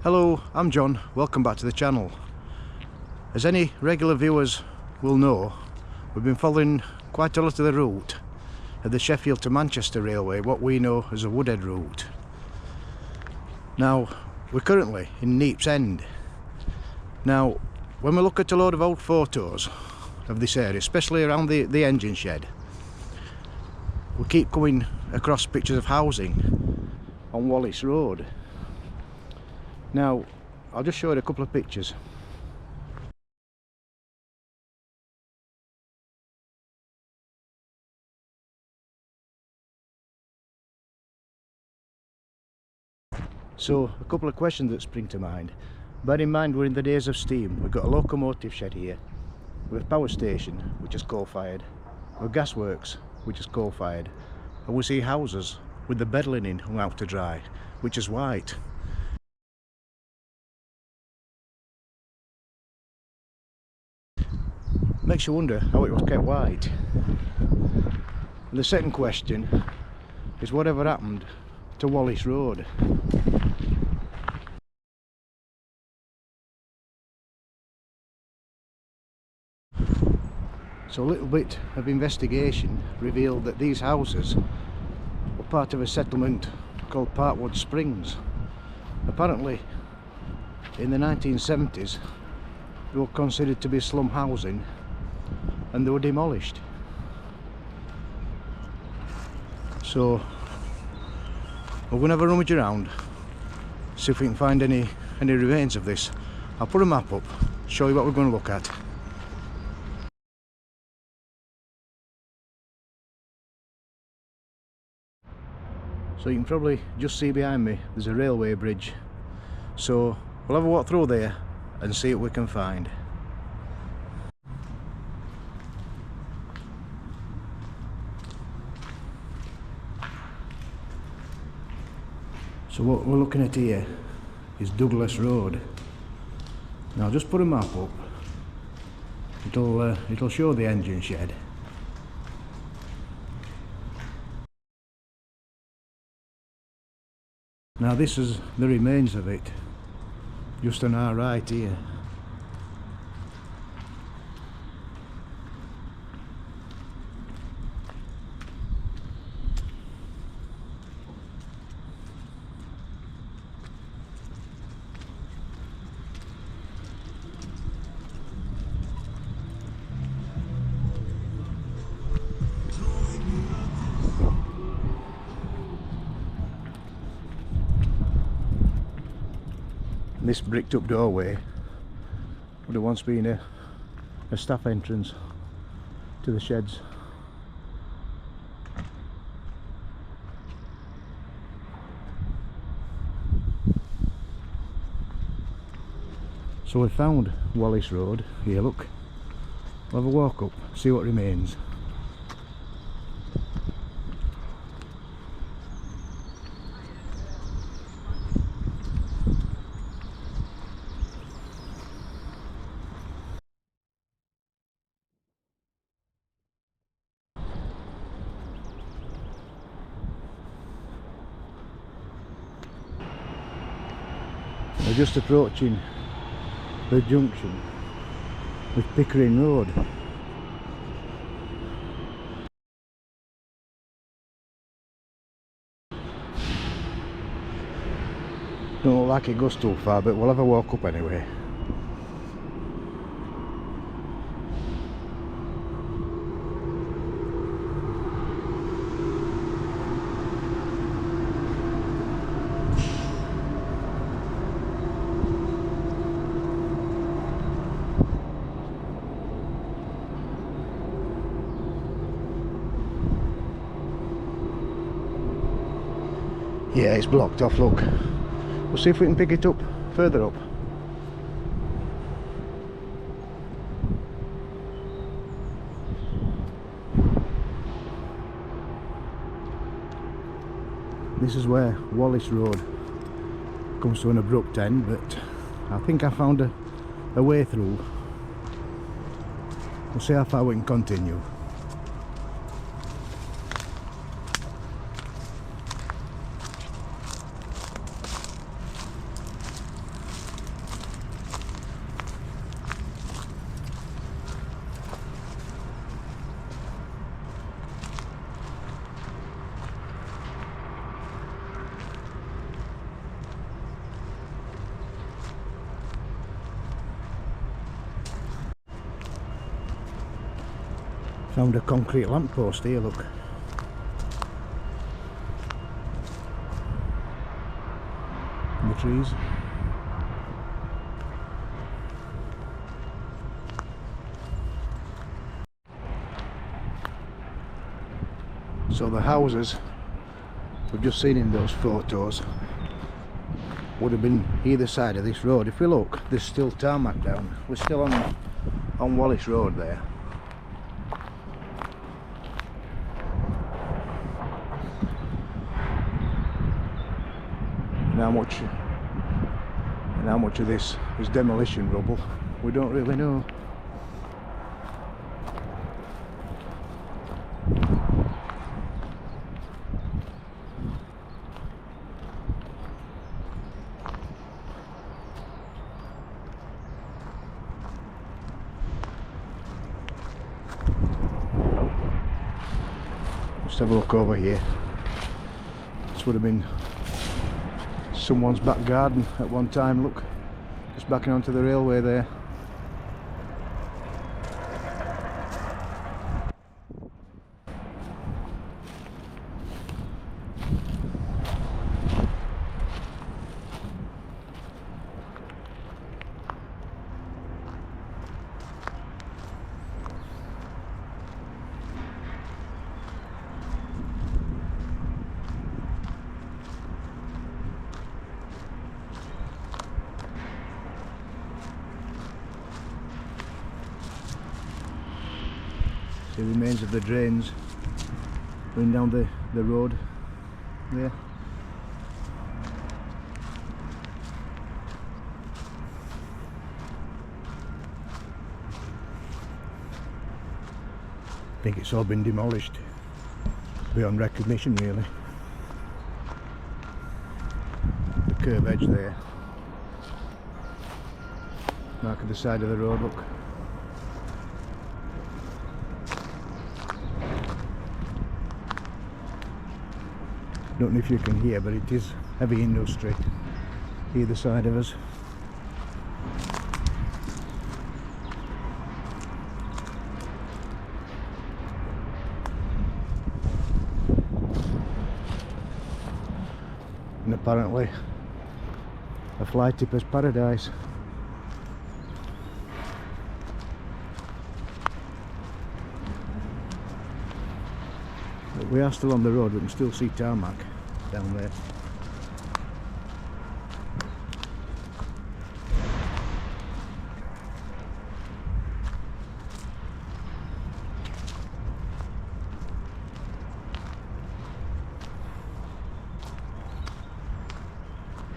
Hello, I'm John, welcome back to the channel. As any regular viewers will know, we've been following quite a lot of the route of the Sheffield to Manchester railway, what we know as a Woodhead route. Now, we're currently in Neep's End. Now, when we look at a load of old photos of this area, especially around the engine shed, we keep coming across pictures of housing on Wallace Road. Now, I'll just show you a couple of pictures. So, a couple of questions that spring to mind. Bear in mind we're in the days of steam. We've got a locomotive shed here, with a power station, which is coal-fired, with gasworks, which is coal-fired, and we see houses with the bed linen hung out to dry, which is white. Makes you wonder how it was kept white. And the second question is whatever happened to Wallace Road. So a little bit of investigation revealed that these houses were part of a settlement called Parkwood Springs. Apparently in the 1970s they were considered to be slum housing and they were demolished. So we're going to have a rummage around, see if we can find any remains of this. I'll put a map up, show you what we're going to look at. So you can probably just see behind me there's a railway bridge, so we'll have a walk through there and see what we can find. So what we're looking at here is Douglas Road. Now I'll just put a map up, it'll show the engine shed. Now this is the remains of it, just on our right here. This bricked up doorway would have once been a staff entrance to the sheds. So we found Wallace Road here, look. We'll have a walk up, see what remains. We're just approaching the junction with Pickering Road. Don't look like it goes too far, but we'll have a walk up anyway. Yeah, it's blocked off, look. We'll see if we can pick it up further up. This is where Wallace Road comes to an abrupt end, but I think I found a way through. We'll see how far we can continue. Found a concrete lamppost here, look. In the trees. So the houses we've just seen in those photos would have been either side of this road. If we look, there's still tarmac down. We're still on Wallace Road there. And how much of this is demolition rubble, we don't really know. Just have a look over here. This would have been someone's back garden at one time, look, just backing onto the railway there. The remains of the drains going down the road there. I think it's all been demolished beyond recognition, really. The curb edge there, mark at the side of the road, look. Don't know if you can hear, but it is heavy industry either side of us. And apparently a fly tipper's paradise. But we are still on the road, we can still see tarmac down there.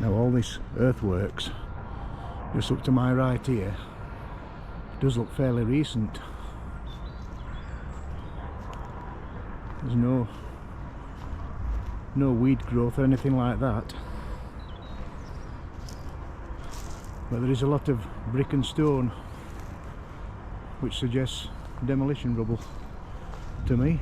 Now all this earthworks just up to my right here does look fairly recent. There's no weed growth or anything like that, but there is a lot of brick and stone, which suggests demolition rubble to me.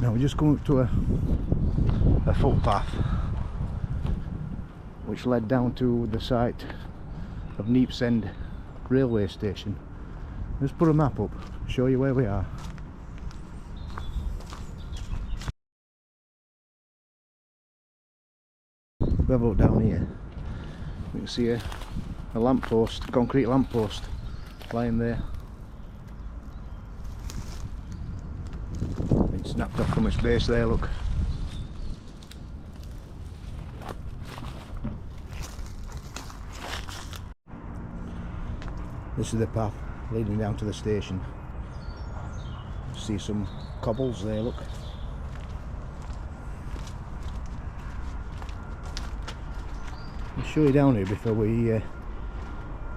Now we're just coming up to a footpath which led down to the site of Neepsend railway station. Let's put a map up, show you where we are. We have a look down here. We can see a lamppost, concrete lamppost lying there. Snapped off from its base there, look. This is the path leading down to the station. See some cobbles there, look. I'll show you down here before we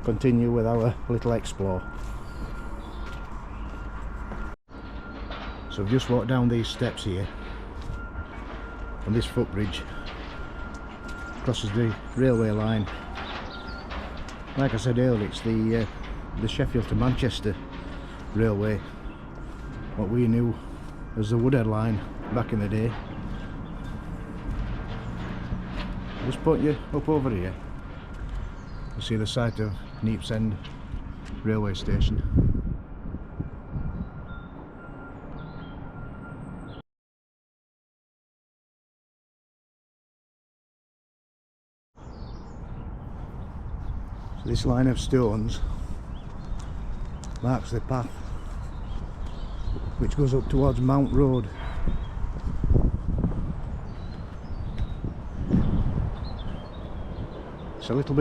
continue with our little explore. So I've just walked down these steps here on this footbridge crosses the railway line. Like I said earlier, it's the Sheffield to Manchester railway, what we knew as the Woodhead line back in the day. Just put you up over here, you see the site of Neep's End railway station. So this line of stones marks the path which goes up towards Mount Road. It's a little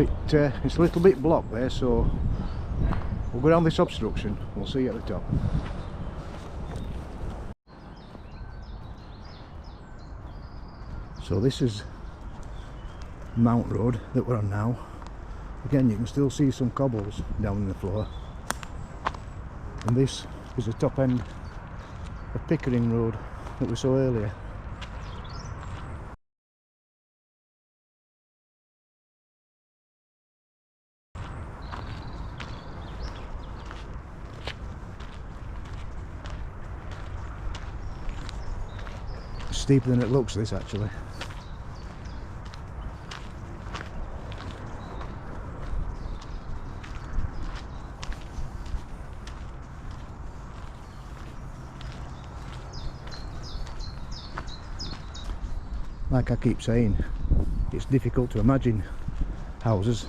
bit blocked there, so we'll go down this obstruction. We'll see you at the top. So this is Mount Road that we're on now. Again, you can still see some cobbles down in the floor. And this is the top end of Pickering Road that we saw earlier. It's steeper than it looks, this actually. Like I keep saying, it's difficult to imagine houses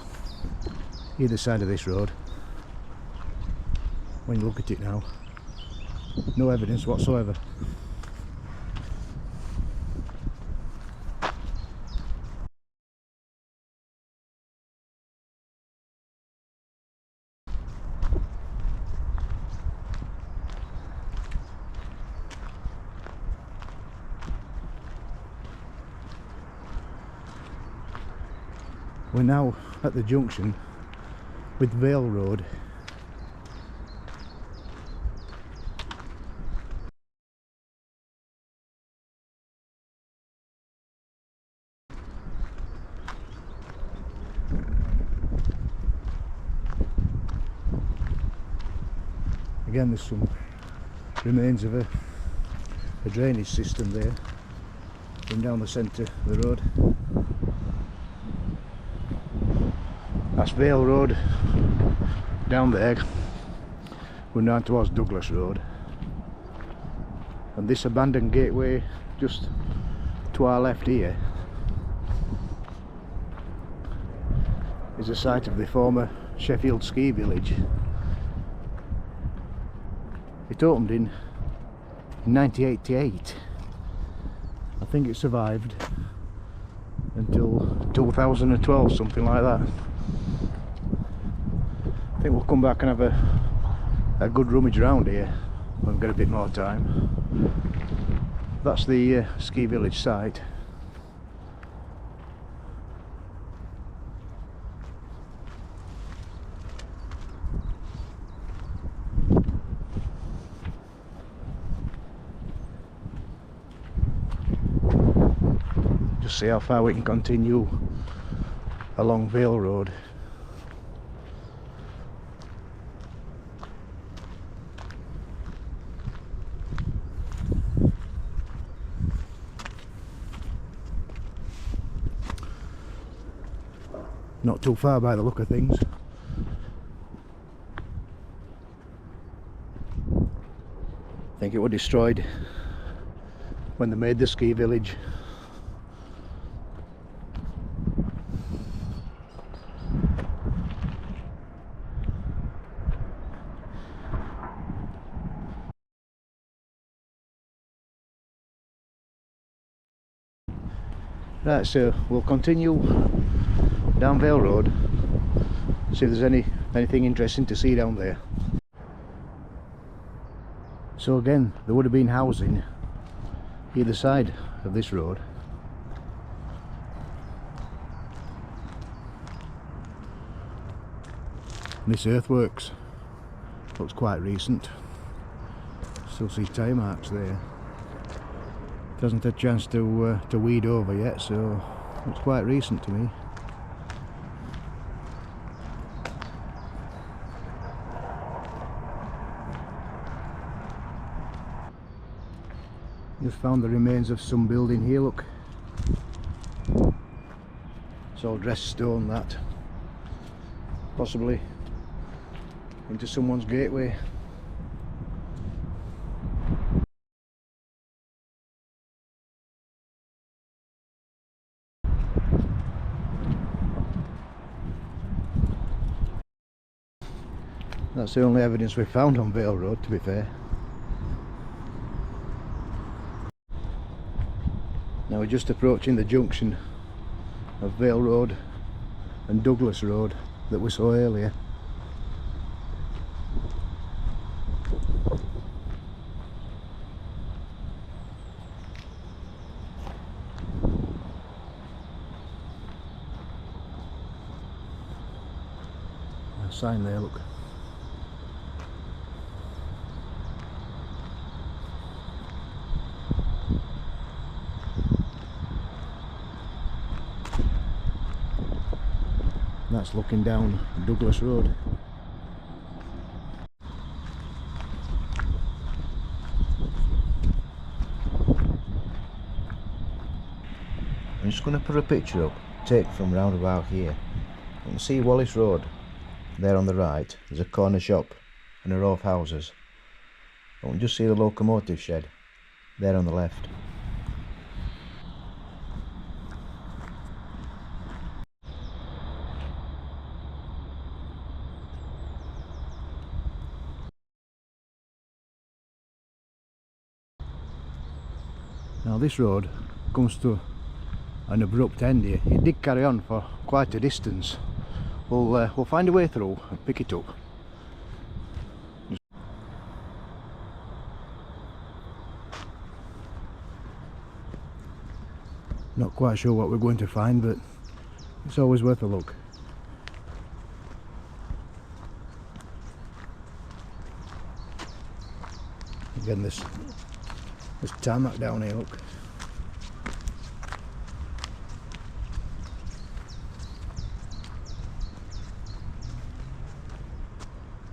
either side of this road. When you look at it now, no evidence whatsoever. We're now at the junction with Vale Road. Again, there's some remains of a drainage system there, going down the centre of the road. That's Vale Road down there, going down towards Douglas Road. And this abandoned gateway just to our left here is the site of the former Sheffield ski village. It opened in 1988. I think it survived until 2012, something like that. I think we'll come back and have a good rummage around here when we've got a bit more time. That's the ski village site. Just see how far we can continue along Vale Road. Not too far by the look of things. I think it was destroyed when they made the ski village. Right, so we'll continue down Vale Road, see if there's anything interesting to see down there. So again, there would have been housing either side of this road. And this earthworks looks quite recent. Still see tyre marks there. It hasn't had a chance to weed over yet, so Looks quite recent to me. Just found the remains of some building here, look. It's all dressed stone, that. Possibly into someone's gateway. That's the only evidence we found on Vale Road, to be fair. Now we're just approaching the junction of Vale Road and Douglas Road that we saw earlier. A sign there, look. That's looking down Douglas Road. I'm just going to put a picture up, taken from round about here. You can see Wallace Road there on the right. There's a corner shop and a row of houses. You can just see the locomotive shed there on the left. Now this road comes to an abrupt end here. It did carry on for quite a distance. We'll find a way through and pick it up. Not quite sure what we're going to find, but it's always worth a look. Again, there's tarmac down here, look.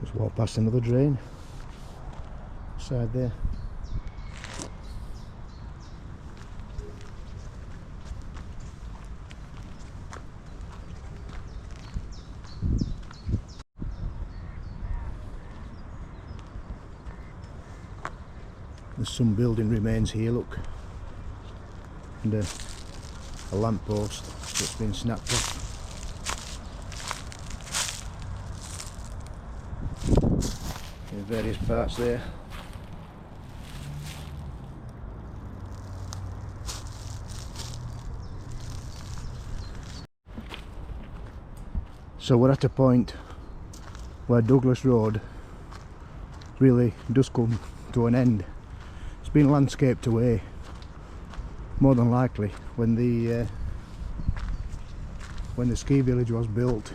Just walk past another drain side there. There's some building remains here, look, and a lamp post that's been snapped off. In various parts there. So we're at a point where Douglas Road really does come to an end. It's been landscaped away, more than likely, when the ski village was built.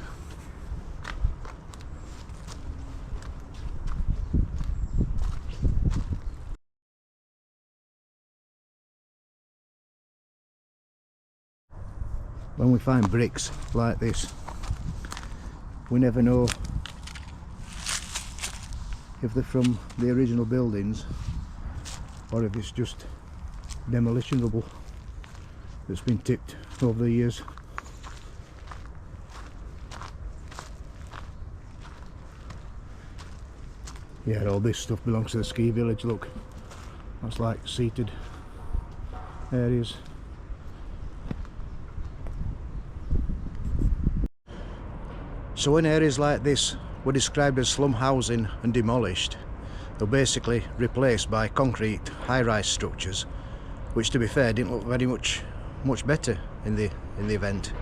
When we find bricks like this, we never know if they're from the original buildings or if it's just demolition rubble that's been tipped over the years. Yeah, all this stuff belongs to the ski village, look. That's like seated areas. So when areas like this were described as slum housing and demolished, they're basically replaced by concrete high-rise structures, which, to be fair, didn't look very much better in the event.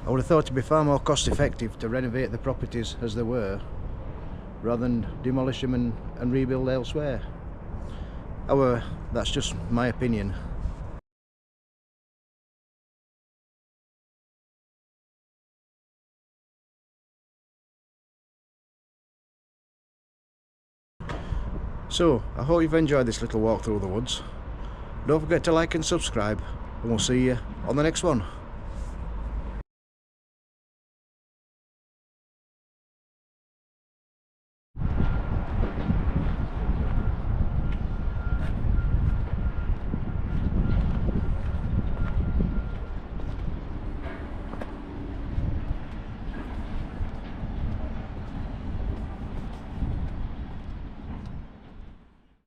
I would have thought it'd be far more cost effective to renovate the properties as they were, rather than demolish them and rebuild elsewhere. However, that's just my opinion. So, I hope you've enjoyed this little walk through the woods. Don't forget to like and subscribe, and we'll see you on the next one.